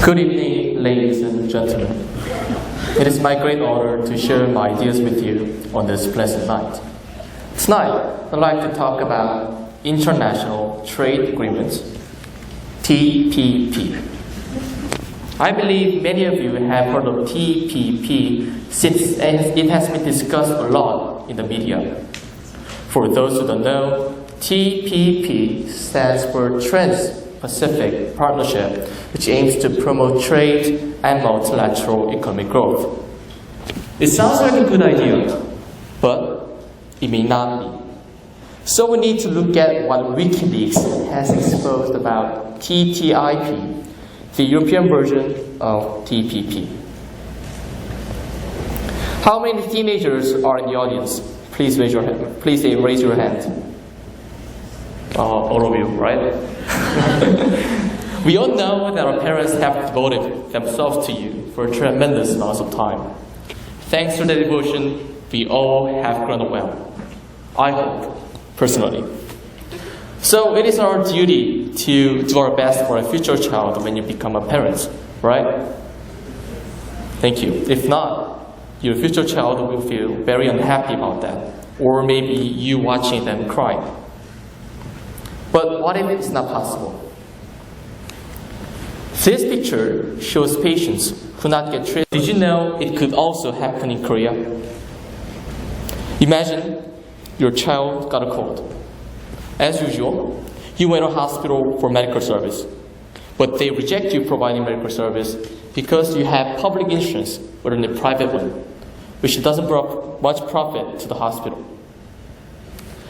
Good evening, ladies and gentlemen. It is my great honor to share my ideas with you on this pleasant night. Tonight, I'd like to talk about International Trade Agreements, TTP. I believe many of you have heard of TTP since it has been discussed a lot in the media. For those who don't know, TTP stands for Trans-Pacific Partnership, which aims to promote trade and multilateral economic growth. It sounds like a good idea, but it may not be. So we need to look at what WikiLeaks has exposed about TTIP, the European version of TPP. How many teenagers are in the audience? Please raise your hand. Please raise your hand. All of you, right? We all know that our parents have devoted themselves to you for tremendous amounts of time. Thanks to their devotion, we all have grown up well. I hope, personally. So it is our duty to do our best for a future child when you become a parent, right? Thank you. If not, your future child will feel very unhappy about that, or maybe you watching them cry. But what if it's not possible? This picture shows patients who not get treated. Did you know it could also happen in Korea? Imagine your child got a cold. As usual, you went to hospital for medical service, but they reject you providing medical service because you have public insurance rather than a private one, which doesn't bring much profit to the hospital.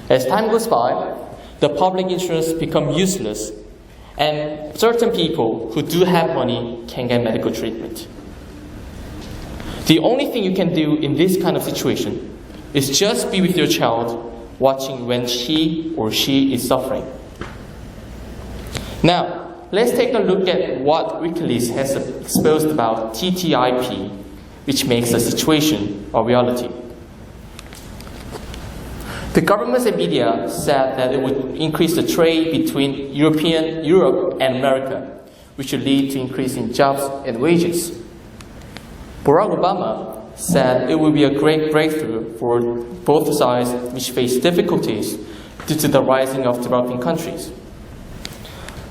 As time goes by, the public insurance becomes useless, and certain people who do have money can get medical treatment. The only thing you can do in this kind of situation is just be with your child, watching when he or she is suffering. Now, let's take a look at what WikiLeaks has exposed about TTIP, which makes the situation a reality. The governments and media said that it would increase the trade between Europe and America, which would lead to increasing jobs and wages. Barack Obama said it would be a great breakthrough for both sides which face difficulties due to the rising of developing countries.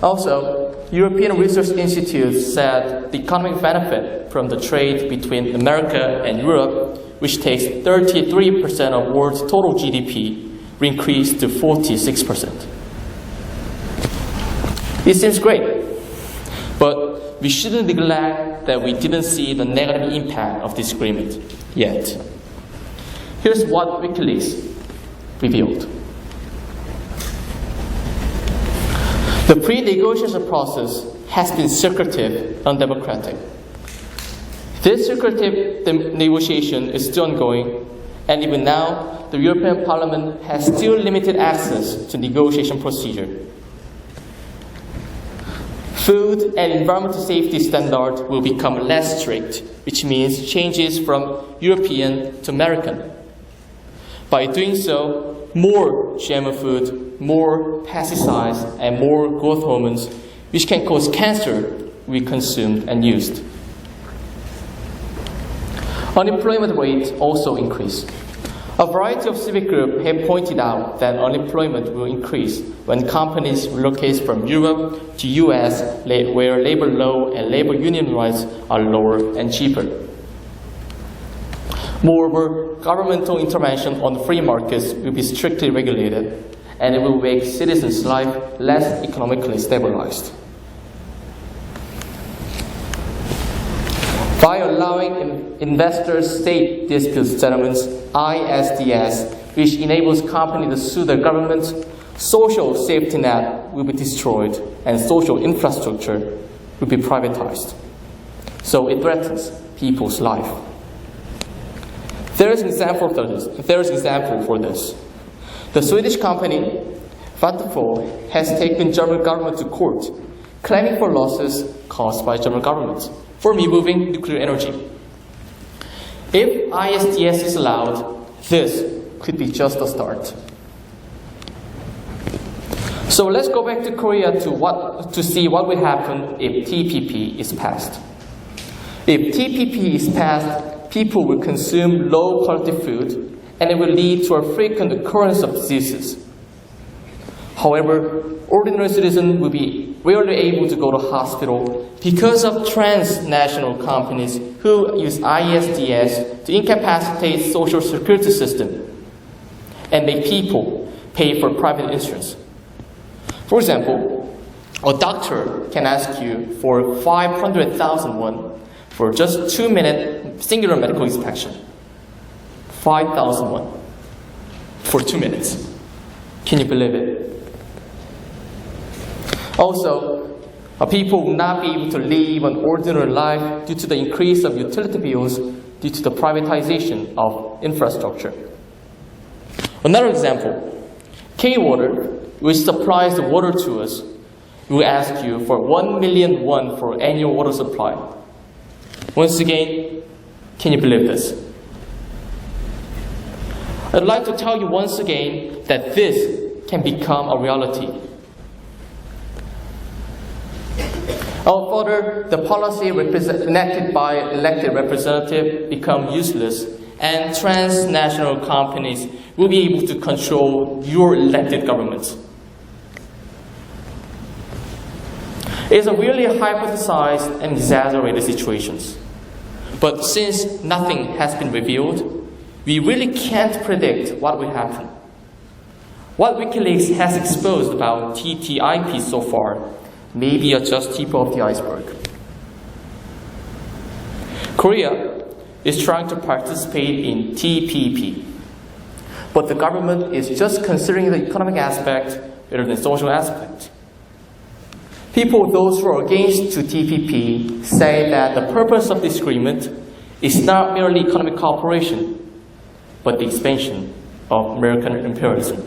Also, European Research Institute said the economic benefit from the trade between America and Europe, which takes 33% of world's total GDP, will increase to 46%. It seems great, but we shouldn't neglect that we didn't see the negative impact of this agreement yet. Here's what WikiLeaks revealed. The pre-negotiation process has been secretive and undemocratic. This secretive negotiation is still ongoing, and even now, the European Parliament has still limited access to negotiation procedure. Food and environmental safety standards will become less strict, which means changes from European to American. By doing so, more GMO food, more pesticides, and more growth hormones, which can cause cancer, will be consumed and used. Unemployment rates also increase. A variety of civic groups have pointed out that unemployment will increase when companies relocate from Europe to US, where labor law and labor union rights are lower and cheaper. Moreover, governmental intervention on free markets will be strictly regulated, and it will make citizens' life less economically stabilized. By allowing investor-state dispute settlements, ISDS, which enables companies to sue the government, social safety net will be destroyed and social infrastructure will be privatized. So it threatens people's life. There is an example for this. The Swedish company Vattenfall has taken German government to court, claiming for losses caused by German government for removing nuclear energy. If ISDS is allowed, this could be just a start. So let's go back to Korea to see what will happen if TPP is passed. If TPP is passed, people will consume low-quality food, and it will lead to a frequent occurrence of diseases. However, ordinary citizens will be rarely able to go to hospital because of transnational companies who use ISDS to incapacitate social security system and make people pay for private insurance. For example, a doctor can ask you for 500,000 won for just 2-minute singular medical inspection. 5,000 won for 2 minutes. Can you believe it? Also, people will not be able to live an ordinary life due to the increase of utility bills due to the privatization of infrastructure. Another example, K-Water, which supplies the water to us, will ask you for 1 million won for annual water supply. Once again, can you believe this? I'd like to tell you once again that this can become a reality. Further, the policy enacted by elected representatives become useless, and transnational companies will be able to control your elected governments. It is a really hypothesized and exaggerated situation. But since nothing has been revealed, we really can't predict what will happen. What WikiLeaks has exposed about TTIP so far may be just tip of the iceberg. Korea is trying to participate in TPP, but the government is just considering the economic aspect rather than social aspect. Those who are against TPP say that the purpose of this agreement is not merely economic cooperation, but the expansion of American imperialism.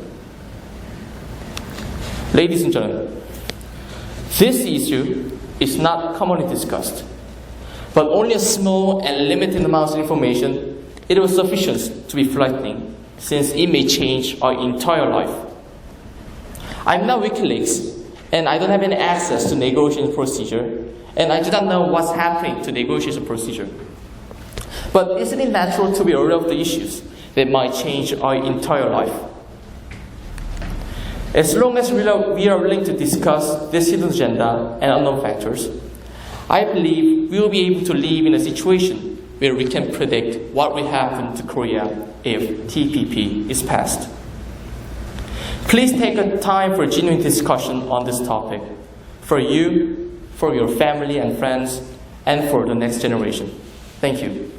Ladies and gentlemen, this issue is not commonly discussed, but only a small and limited amount of information, it was sufficient to be frightening, since it may change our entire life. I'm not WikiLeaks, and I don't have any access to negotiation procedure, and I do not know what's happening to negotiation procedure. But isn't it natural to be aware of the issues that might change our entire life? As long as we are willing to discuss this hidden agenda and unknown factors, I believe we will be able to live in a situation where we can predict what will happen to Korea if TPP is passed. Please take a time for genuine discussion on this topic, for you, for your family and friends, and for the next generation. Thank you.